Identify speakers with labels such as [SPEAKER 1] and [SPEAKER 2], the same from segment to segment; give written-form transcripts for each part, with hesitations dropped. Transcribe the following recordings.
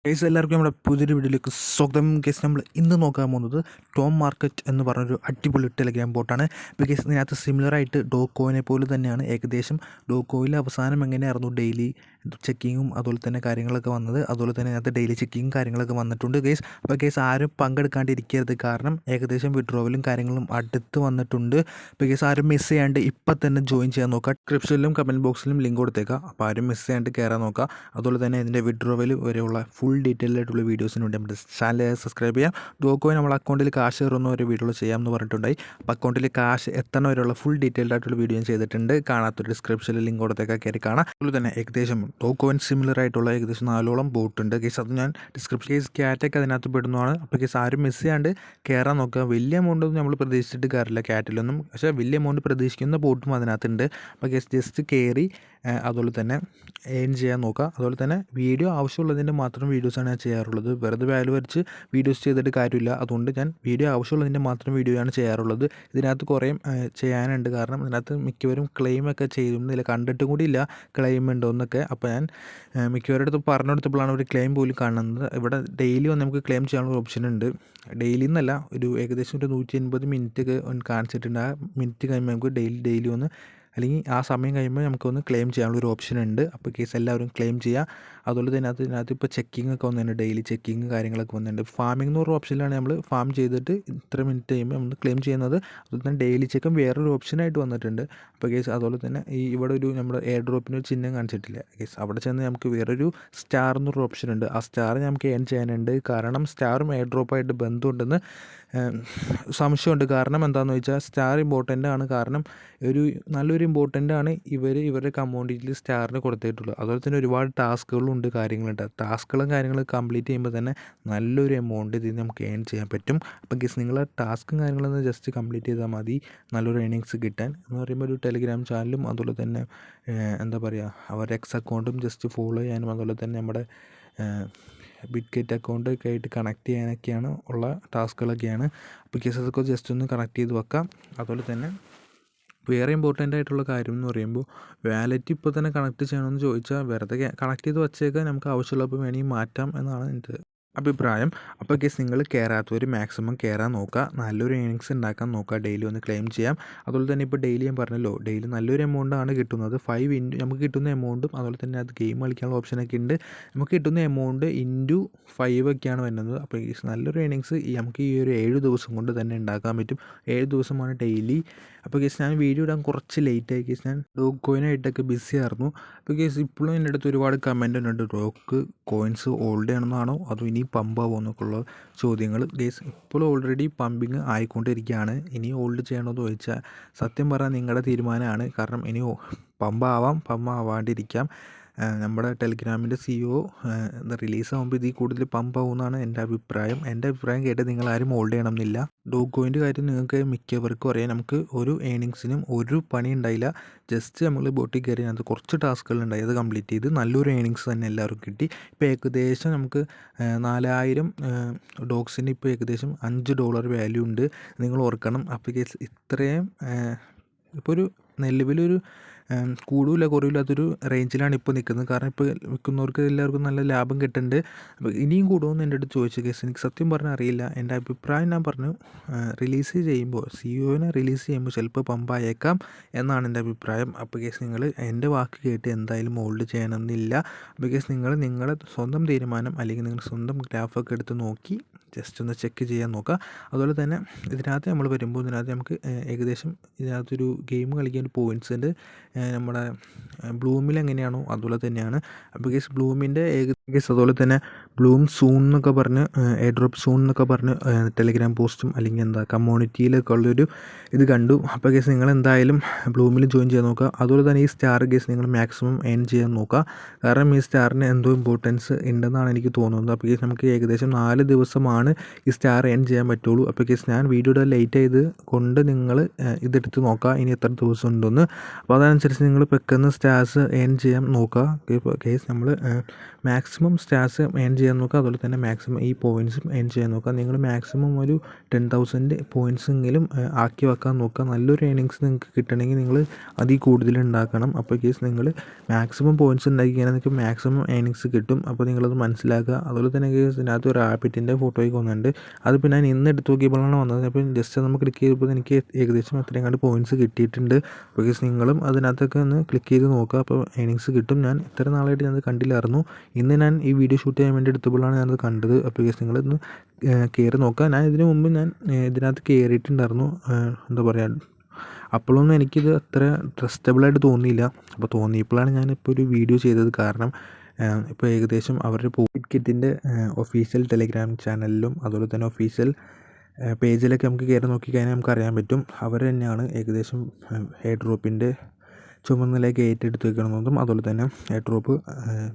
[SPEAKER 1] Guys എല്ലാവർക്കും നമ്മുടെ പുതിയൊരു വീഡിയോയിലേക്ക് സ്വാഗതം. ഗൈസ് നമ്മൾ ഇന്ന് നോക്കാൻ പോകുന്നത് ടോം മാർക്കറ്റ് എന്ന് പറഞ്ഞൊരു അടിപൊളി ടെലിഗ്രാം ബോട്ടാണ്. ഇപ്പോൾ ഗൈസ് ഇതിനകത്ത് സിമിലറായിട്ട് ഡോക്കോയിനെ പോലെ തന്നെയാണ് ഏകദേശം. ഡോക്കോയിൽ അവസാനം എങ്ങനെയായിരുന്നു ഡെയിലി ചെക്കിങ്ങും അതുപോലെ തന്നെ കാര്യങ്ങളൊക്കെ വന്നത്, അതുപോലെ തന്നെ അതിനകത്ത് ഡെയിലി ചെക്കിങ്ങും കാര്യങ്ങളൊക്കെ വന്നിട്ടുണ്ട് ഗൈസ്. അപ്പോൾ ഗൈസ് ആരും പങ്കെടുക്കാണ്ടിരിക്കരുത്, കാരണം ഏകദേശം വിഡ്രോവലും കാര്യങ്ങളും അടുത്ത് വന്നിട്ടുണ്ട്. ഇപ്പോൾ ഗൈസ് ആരും മിസ് ചെയ്യാണ്ട് ഇപ്പം തന്നെ ജോയിൻ ചെയ്യാൻ നോക്കുക. ഡിസ്ക്രിപ്ഷനിലും കമൻറ്റ് ബോക്സിലും ലിങ്ക് കൊടുത്തേക്കാം. അപ്പോൾ ആരും മിസ് ചെയ്യാണ്ട് കയറാൻ നോക്കുക. അതുപോലെ തന്നെ ഇതിൻ്റെ വിഡ്രോവൽ വരെയുള്ള ഫുൾ ഡീറ്റെയിൽ ആയിട്ടുള്ള വീഡിയോസിന് വേണ്ടി നമ്മുടെ ചാനൽ സബ്സ്ക്രൈബ് ചെയ്യാം. ഡോക്കോയിൻ നമ്മൾ അക്കൗണ്ടിൽ കാശ് കയറുന്ന ഒരു വീഡിയോ ചെയ്യാമെന്ന് പറഞ്ഞിട്ടുണ്ടായി. അപ്പോൾ അക്കൗണ്ടിൽ കാശ് എത്തണ വരെയുള്ള ഫുൾ ഡീറ്റെയിൽഡ് ആയിട്ടുള്ള വീഡിയോ ഞാൻ ചെയ്തിട്ടുണ്ട്. കാണാത്തൊരു ഡിസ്ക്രിപ്ഷനിൽ ലിങ്ക് കൊടുത്തേക്ക് കയറി കാണാം. അതുപോലെ തന്നെ ഏകദേശം ഡോക്കോയിൻ സിമിലർ ആയിട്ടുള്ള ഏകദേശം 4ഓളം ബോട്ടുണ്ട് കേസ്. അത് ഞാൻ ഡിസ്ക്രിപ്ഷൻ കേസ് ക്യാറ്റൊക്കെ അതിനകത്ത് പെടുന്നതാണ്. അപ്പോൾ കേസ് ആരും മിസ് ചെയ്യാണ്ട് കയറാൻ നോക്കുക. വലിയ എമൗണ്ടൊന്നും നമ്മൾ പ്രതീക്ഷിച്ചിട്ട് കയറില്ല ക്യാറ്റിലൊന്നും, പക്ഷേ വലിയ എമൗണ്ട് പ്രതീക്ഷിക്കുന്ന ബോട്ടും അതിനകത്തുണ്ട്. അപ്പോൾ കേസ് ജസ്റ്റ് കയറി അതുപോലെ തന്നെ ഏൺ ചെയ്യാൻ നോക്കുക. അതുപോലെ തന്നെ വീഡിയോ ആവശ്യമുള്ളതിൻ്റെ മാത്രം വീഡിയോസാണ് ഞാൻ ചെയ്യാറുള്ളത്. വെറുതെ വാല്യൂ വരച്ച് വീഡിയോസ് ചെയ്തിട്ട് കാര്യമില്ല. അതുകൊണ്ട് ഞാൻ വീഡിയോ ആവശ്യമുള്ളതിൻ്റെ മാത്രം വീഡിയോയാണ് ചെയ്യാറുള്ളത്. ഇതിനകത്ത് കുറേ ചെയ്യാനുണ്ട്, കാരണം ഇതിനകത്ത് മിക്കവരും ക്ലെയിമൊക്കെ ചെയ്യുന്നില്ല, കണ്ടിട്ടും കൂടി ഇല്ല ക്ലെയിം ഉണ്ടോ എന്നൊക്കെ. അപ്പോൾ ഞാൻ മിക്കവരുടെ അടുത്ത് പറഞ്ഞു കൊടുത്തപ്പോഴാണ് ഒരു ക്ലെയിം പോലും കാണുന്നത്. ഇവിടെ ഡെയിലി വന്ന് നമുക്ക് ക്ലെയിം ചെയ്യാനുള്ള ഓപ്ഷൻ ഉണ്ട്. ഡെയിലി എന്നല്ല, ഒരു ഏകദേശം ഒരു 180 മിനിറ്റ് ഒക്കെ കാണിച്ചിട്ടുണ്ട്. ആ മിനിറ്റ് കഴിയുമ്പോൾ നമുക്ക് ഡെയിലി ഒന്ന്, അല്ലെങ്കിൽ ആ സമയം കഴിയുമ്പോൾ നമുക്കൊന്ന് ക്ലെയിം ചെയ്യാനുള്ള ഒരു ഓപ്ഷൻ ഉണ്ട്. അപ്പോൾ കേസ് എല്ലാവരും ക്ലെയിം ചെയ്യുക. അതുപോലെ തന്നെ ഇതിനകത്ത് ഇപ്പോൾ ചെക്കിംഗ് ഒക്കെ വന്നിട്ടുണ്ട്, ഡെയിലി ചെക്കിങ് കാര്യങ്ങളൊക്കെ വന്നിട്ടുണ്ട്. ഫാമിംഗ് എന്ന് പറഞ്ഞ ഓപ്ഷനിലാണ് നമ്മൾ ഫാം ചെയ്തിട്ട് ഇത്ര മിനിറ്റ് കഴിയുമ്പോൾ നമ്മൾ ക്ലെയിം ചെയ്യുന്നത്. അതുപോലെ തന്നെ ഡെയിലി ചെക്കും വേറൊരു ഓപ്ഷനായിട്ട് വന്നിട്ടുണ്ട്. അപ്പോൾ കേസ് അതുപോലെ തന്നെ ഇവിടെ ഒരു നമ്മുടെ എയർ ഡ്രോപ്പിന് ഒരു ചിഹ്നം കാണിച്ചിട്ടില്ല കേസ്, അവിടെ ചെന്ന് നമുക്ക് വേറൊരു സ്റ്റാർ എന്നൊരു ഓപ്ഷൻ ഉണ്ട്. ആ സ്റ്റാർ നമുക്ക് ഏൺ ചെയ്യാനുണ്ട്, കാരണം സ്റ്റാറും എയർ ഡ്രോപ്പായിട്ട് ബന്ധമുണ്ടെന്ന് സംശയമുണ്ട്. കാരണം എന്താണെന്ന് വെച്ചാൽ സ്റ്റാർ ഇമ്പോർട്ടൻ്റ് ആണ്, കാരണം നല്ലൊരു ഇമ്പോർട്ടൻ്റ് ആണ് ഇവരുടെ കമ്മ്യൂണിറ്റിയിൽ സ്റ്റാറിന് കൊടുത്തിട്ടുള്ളത്. അതുപോലെ തന്നെ ഒരുപാട് ടാസ്കുകളും ഉണ്ട്, കാര്യങ്ങളുണ്ട്. ടാസ്കുകളും കാര്യങ്ങളും കംപ്ലീറ്റ് ചെയ്യുമ്പോൾ തന്നെ നല്ലൊരു എമൗണ്ട് ഇതിൽ നമുക്ക് ഏൺ ചെയ്യാൻ പറ്റും. അപ്പോൾ ഗസ് നിങ്ങൾ ടാസ്കും കാര്യങ്ങളൊന്ന് ജസ്റ്റ് കംപ്ലീറ്റ് ചെയ്താൽ മതി നല്ലൊരു ഏണിങ്സ് കിട്ടാൻ. എന്ന് പറയുമ്പോൾ ഒരു ടെലിഗ്രാം ചാനലും അതുപോലെ തന്നെ എന്താ പറയുക, അവരുടെ എക്സ് അക്കൗണ്ടും ജസ്റ്റ് ഫോളോ ചെയ്യാനും അതുപോലെ തന്നെ നമ്മുടെ ബിറ്റ്ഗെറ്റ് അക്കൗണ്ട് ഒക്കെ ആയിട്ട് കണക്ട് ചെയ്യാനൊക്കെയാണ് ഉള്ള ടാസ്കുകളൊക്കെയാണ്. അപ്പോൾ കേസ് അതൊക്കെ ജസ്റ്റ് ഒന്ന് കണക്ട് ചെയ്ത് വെക്കാം. അതുപോലെ തന്നെ വേറെ ഇമ്പോർട്ടൻ്റ് ആയിട്ടുള്ള കാര്യം എന്ന് പറയുമ്പോൾ വാലറ്റ് ഇപ്പോൾ തന്നെ കണക്ട് ചെയ്യണമെന്ന് ചോദിച്ചാൽ വെറുതെ കണക്ട് ചെയ്ത് വച്ചേക്കാൻ, നമുക്ക് ആവശ്യമുള്ളപ്പോൾ വേണമെങ്കിൽ മാറ്റാം എന്നാണ് എൻ്റെ അഭിപ്രായം. അപ്പോൾ കേസ് നിങ്ങൾ കയറാത്തവർ മാക്സിമം കയറാൻ നോക്കുക, നല്ലൊരു ഏണിങ്സ് ഉണ്ടാക്കാൻ നോക്കുക, ഡെയിലി ഒന്ന് ക്ലെയിം ചെയ്യാം. അതുപോലെ തന്നെ ഇപ്പോൾ ഡെയിലി ഞാൻ പറഞ്ഞല്ലോ, ഡെയിലി നല്ലൊരു എമൗണ്ടാണ് കിട്ടുന്നത്. 5 നമുക്ക് കിട്ടുന്ന എമൗണ്ടും അതുപോലെ തന്നെ അത് ഗെയിം കളിക്കാനുള്ള ഓപ്ഷനൊക്കെ ഉണ്ട്. നമുക്ക് കിട്ടുന്ന എമൗണ്ട് ഇൻറ്റു 5 ഒക്കെയാണ് വരുന്നത്. അപ്പോൾ ഈ നല്ലൊരു ഏണിങ്സ് നമുക്ക് ഈ ഒരു 7 ദിവസം കൊണ്ട് തന്നെ ഉണ്ടാക്കാൻ പറ്റും. 7 ദിവസമാണ് ഡെയിലി. അപ്പോൾ കേസ് ഞാൻ വീഡിയോ ഇടാൻ കുറച്ച് ലേറ്റായി കേസ്, ഞാൻ ഡോഗ് കോയിനായിട്ടൊക്കെ ബിസി ആയിരുന്നു. അപ്പോൾ കേസ് ഇപ്പോഴും എൻ്റെ അടുത്ത് ഒരുപാട് കമൻറ്റ് ഉണ്ട്, ഡോഗ് കോയിൻസ് ഓൾഡ് ആണെന്നാണോ അതോ ഇനി പമ്പാവോ എന്നൊക്കെയുള്ള ചോദ്യങ്ങൾ. കേസ് ഇപ്പോൾ ഓൾറെഡി പമ്പിങ് ആയിക്കൊണ്ടിരിക്കുകയാണ്. ഇനി ഓൾഡ് ചെയ്യണമെന്ന് ചോദിച്ചാൽ സത്യം പറഞ്ഞാൽ നിങ്ങളുടെ തീരുമാനമാണ്, കാരണം ഇനി പമ്പാവാം പമ്പാവാണ്ടിരിക്കാം. നമ്മുടെ ടെലിഗ്രാമിൻ്റെ CEO റിലീസാകുമ്പോൾ ഇതിൽ കൂടുതൽ പമ്പാവുമെന്നാണ് എൻ്റെ അഭിപ്രായം. എൻ്റെ അഭിപ്രായം കേട്ട് നിങ്ങളാരും ഹോൾഡ് ചെയ്യണമെന്നില്ല. ഡോഗ് കോയിൻ്റെ കാര്യം നിങ്ങൾക്ക് മിക്കവർക്കും അറിയാം. നമുക്ക് ഒരു ഏണിങ്സിനും ഒരു പണി ഉണ്ടായില്ല. ജസ്റ്റ് നമ്മൾ ബോട്ടിൽ കയറി അതിനകത്ത് കുറച്ച് ടാസ്കുകളുണ്ടായി, അത് കംപ്ലീറ്റ് ചെയ്ത് നല്ലൊരു ഏണിങ്സ് തന്നെ എല്ലാവർക്കും കിട്ടി. ഇപ്പോൾ ഏകദേശം നമുക്ക് 4000 ഡോഗ്സിന് ഇപ്പോൾ ഏകദേശം $5 വാല്യൂ ഉണ്ട്, നിങ്ങൾ ഓർക്കണം. അപ്പോൾ ഇത്രയും ഇപ്പോൾ ഒരു നിലവിലൊരു കൂടുമില്ല കുറവില്ലാത്തൊരു റേഞ്ചിലാണ് ഇപ്പോൾ നിൽക്കുന്നത്. കാരണം ഇപ്പോൾ വിൽക്കുന്നവർക്ക് എല്ലാവർക്കും നല്ല ലാഭം കിട്ടുന്നുണ്ട്. അപ്പോൾ ഇനിയും കൂടുമെന്ന് എൻ്റെ അടുത്ത് ചോദിച്ച കേസ് എനിക്ക് സത്യം പറഞ്ഞാൽ അറിയില്ല. എൻ്റെ അഭിപ്രായം ഞാൻ പറഞ്ഞു, റിലീസ് ചെയ്യുമ്പോൾ CEOനെ റിലീസ് ചെയ്യുമ്പോൾ ചിലപ്പോൾ പമ്പായേക്കാം എന്നാണ് എൻ്റെ അഭിപ്രായം. അപ്പോൾ കേസ് നിങ്ങൾ എൻ്റെ വാക്ക് കേട്ട് എന്തായാലും ഹോൾഡ് ചെയ്യണമെന്നില്ല. അപ്പോൾ കേസ് നിങ്ങൾ നിങ്ങളുടെ സ്വന്തം തീരുമാനം, അല്ലെങ്കിൽ നിങ്ങൾ സ്വന്തം ഗ്രാഫൊക്കെ എടുത്ത് നോക്കി ജസ്റ്റ് ഒന്ന് ചെക്ക് ചെയ്യാൻ നോക്കുക. അതുപോലെ തന്നെ ഇതിനകത്ത് നമ്മൾ വരുമ്പോൾ ഇതിനകത്ത് നമുക്ക് ഏകദേശം ഇതിനകത്തൊരു ഗെയിം കളിക്കാൻ പോയിൻറ്റ്സ് ഉണ്ട്. നമ്മുടെ ബ്ലൂമിൽ എങ്ങനെയാണോ അതുപോലെ തന്നെയാണ്. അപ്പോൾ കേസ് ബ്ലൂമിൻ്റെ കേസ് അതുപോലെ തന്നെ ബ്ലൂം സൂൺ എന്നൊക്കെ പറഞ്ഞ് എയർ ഡ്രോപ്പ് സൂൺ എന്നൊക്കെ പറഞ്ഞ് ടെലിഗ്രാം പോസ്റ്റും അല്ലെങ്കിൽ എന്താ കമ്മ്യൂണിറ്റിയിലൊക്കെ ഉള്ളൊരു ഇത് കണ്ടു. അപ്പോൾ കേസ് നിങ്ങൾ എന്തായാലും ബ്ലൂമിൽ ജോയിൻ ചെയ്യാൻ നോക്കുക. അതുപോലെ തന്നെ ഈ സ്റ്റാർ കേസ് നിങ്ങൾ മാക്സിമം ഏൺ ചെയ്യാൻ നോക്കുക, കാരണം ഈ സ്റ്റാറിന് എന്തോ ഇമ്പോർട്ടൻസ് ഉണ്ടെന്നാണ് എനിക്ക് തോന്നുന്നത്. അപ്പോൾ കേസ് നമുക്ക് ഏകദേശം 4 ദിവസമാണ് ഈ സ്റ്റാർ ഏൺ ചെയ്യാൻ പറ്റുള്ളൂ. അപ്പോൾ കേസ് ഞാൻ വീഡിയോയുടെ ലേറ്റ് ചെയ്ത് കൊണ്ട് നിങ്ങൾ ഇതെടുത്ത് നോക്കുക ഇനി എത്ര ദിവസം ഉണ്ടെന്ന്. അപ്പോൾ അതനുസരിച്ച് നിങ്ങൾ പെട്ടെന്ന് സ്റ്റാർസ് ഏൺ ചെയ്യാൻ നോക്കുക. കേസ് നമ്മൾ മാക്സിമം മാക്സിമം സ്റ്റാർസ് ഏൺ ചെയ്യാൻ നോക്കുക. അതുപോലെ തന്നെ മാക്സിമം ഈ പോയിൻറ്റ്സും ഏൺ ചെയ്യാൻ നോക്കുക. നിങ്ങൾ മാക്സിമം ഒരു 10,000 പോയിൻറ്റ്സെങ്കിലും ആക്കി വെക്കാൻ നോക്കുക. നല്ലൊരു ഏണിങ്സ് നിങ്ങൾക്ക് കിട്ടണമെങ്കിൽ നിങ്ങൾ അതിൽ കൂടുതൽ ഉണ്ടാക്കണം. അപ്പോൾ കേസ് നിങ്ങൾ മാക്സിമം പോയിൻറ്റ്സ് ഉണ്ടാക്കി കഴിഞ്ഞാൽ നിങ്ങൾക്ക് മാക്സിമം ഏണിങ്സ് കിട്ടും. അപ്പോൾ നിങ്ങളത് മനസ്സിലാക്കുക. അതുപോലെ തന്നെ കേസ് ഇതിനകത്ത് ഒരു റാബിറ്റിൻ്റെ ഫോട്ടോയൊക്കെ വന്നിട്ടുണ്ട്. അതിപ്പോൾ ഞാൻ ഇന്ന് എടുത്ത് നോക്കിയപ്പോഴാണ് വന്നത്. അപ്പോൾ ജസ്റ്റ് നമ്മൾ ക്ലിക്ക് ചെയ്തപ്പോൾ എനിക്ക് ഏകദേശം അത്രയും കണ്ട് പോയിൻറ്റ്സ് കിട്ടിയിട്ടുണ്ട്. അപ്പോൾ കേസ് നിങ്ങളും അതിനകത്തൊക്കെ ഒന്ന് ക്ലിക്ക് ചെയ്ത് നോക്കുക. അപ്പോൾ ഏണിങ്സ് കിട്ടും. ഞാൻ ഇത്ര നാളായിട്ട് ഞാനത് കണ്ടില്ലായിരുന്നു. ഇന്ന് ഞാൻ ഈ വീഡിയോ ഷൂട്ട് ചെയ്യാൻ വേണ്ടി എടുത്തപ്പോഴാണ് ഞാനത് കണ്ടത്. അപ്പോൾ കേസ് നിങ്ങളിന്ന് കയറി നോക്കുക. ഞാൻ ഇതിനു മുമ്പ് ഇതിനകത്ത് കയറിയിട്ടുണ്ടായിരുന്നു. എന്താ പറയുക, അപ്പോഴൊന്നും എനിക്കിത് അത്ര ട്രസ്റ്റബിളായിട്ട് തോന്നിയില്ല. അപ്പോൾ തോന്നിയപ്പോഴാണ് ഞാനിപ്പോൾ ഒരു വീഡിയോ ചെയ്തത്. കാരണം ഇപ്പോൾ ഏകദേശം അവരുടെ കിറ്റിൻ്റെ ഒഫീഷ്യൽ ടെലിഗ്രാം ചാനലിലും അതുപോലെ തന്നെ ഒഫീഷ്യൽ പേജിലൊക്കെ നമുക്ക് കയറി നോക്കിക്കഴിഞ്ഞാൽ നമുക്ക് അറിയാൻ പറ്റും. അവർ തന്നെയാണ് ഏകദേശം എയർ ഡ്രോപ്പിൻ്റെ ചുമതലയൊക്കെ ഏറ്റെടുത്ത് വെക്കണമെന്നതും അതുപോലെ തന്നെ എയർ ഡ്രോപ്പ്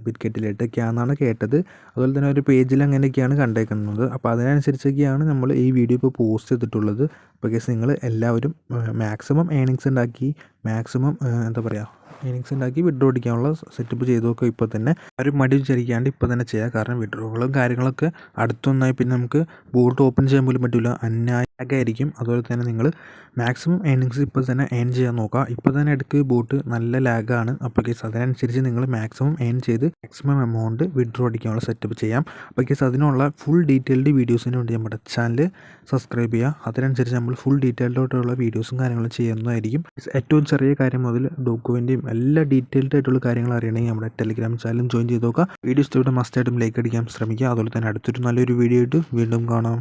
[SPEAKER 1] ബിറ്റ്ഗെറ്റിലേട്ടൊക്കെയാണെന്നാണ് കേട്ടത്. അതുപോലെ തന്നെ ഒരു പേജിൽ അങ്ങനെയൊക്കെയാണ് കണ്ടേക്കുന്നത്. അപ്പോൾ അതിനനുസരിച്ചൊക്കെയാണ് നമ്മൾ ഈ വീഡിയോ ഇപ്പോൾ പോസ്റ്റ് ചെയ്തിട്ടുള്ളത്. അപ്പോൾ കേസ് നിങ്ങൾ എല്ലാവരും മാക്സിമം ഏണിങ്സ് ഉണ്ടാക്കി മാക്സിമം എന്താ പറയുക ഏണിങ്സ് ഉണ്ടാക്കി വിഡ്രോ അടിക്കാനുള്ള സെറ്റപ്പ് ചെയ്ത് നോക്കുക. ഇപ്പോൾ തന്നെ ഒരു മടി വിചാരിക്കാണ്ട് ഇപ്പോൾ തന്നെ ചെയ്യുക. കാരണം വിഡ്രോകളും കാര്യങ്ങളൊക്കെ അടുത്തൊന്നായി പിന്നെ നമുക്ക് ബോട്ട് ഓപ്പൺ ചെയ്യാൻ പോലും പറ്റില്ല, അന്യായമായിരിക്കും. അതുപോലെ തന്നെ നിങ്ങൾ മാക്സിമം ഏണിങ്സ് ഇപ്പോൾ തന്നെ ഏൺ ചെയ്യാൻ നോക്കുക. ഇപ്പോൾ തന്നെ എടുക്ക് ബോട്ട് നല്ല ലാഗാണ്. അപ്പോൾ കേസ് അതിനനുസരിച്ച് നിങ്ങൾ മാക്സിമം ഏൺ ചെയ്ത് മാക്സിമം എമൗണ്ട് വിഡ്രോ അടിക്കാനുള്ള സെറ്റപ്പ് ചെയ്യാം. അപ്പോൾ കേസ് അതിനുള്ള ഫുൾ ഡീറ്റെയിൽഡ് വീഡിയോസിന് വേണ്ടി നമ്മുടെ ചാനൽ സബ്സ്ക്രൈബ് ചെയ്യുക. അതിനനുസരിച്ച് നമ്മൾ ഫുൾ ഡീറ്റെയിൽഡായിട്ടുള്ള വീഡിയോസും കാര്യങ്ങളും ചെയ്യുന്നതായിരിക്കും. ഏറ്റവും ചെറിയ കാര്യം മുതൽ ഡോക്യുമെൻ്റെയും എല്ലാ ഡീറ്റെയിൽഡ് ആയിട്ടുള്ള കാര്യങ്ങൾ അറിയണമെങ്കിൽ നമ്മുടെ ടെലിഗ്രാം ചാനലും ജോയിൻ ചെയ്ത് നോക്കുക. വീഡിയോ ഇഷ്ടപ്പെട്ട മസ്റ്റായിട്ടും ലൈക്ക് അടിക്കാൻ ശ്രമിക്കുക. അതുപോലെ തന്നെ അടുത്തൊരു നല്ലൊരു വീഡിയോ ആയിട്ട് വീണ്ടും കാണാം.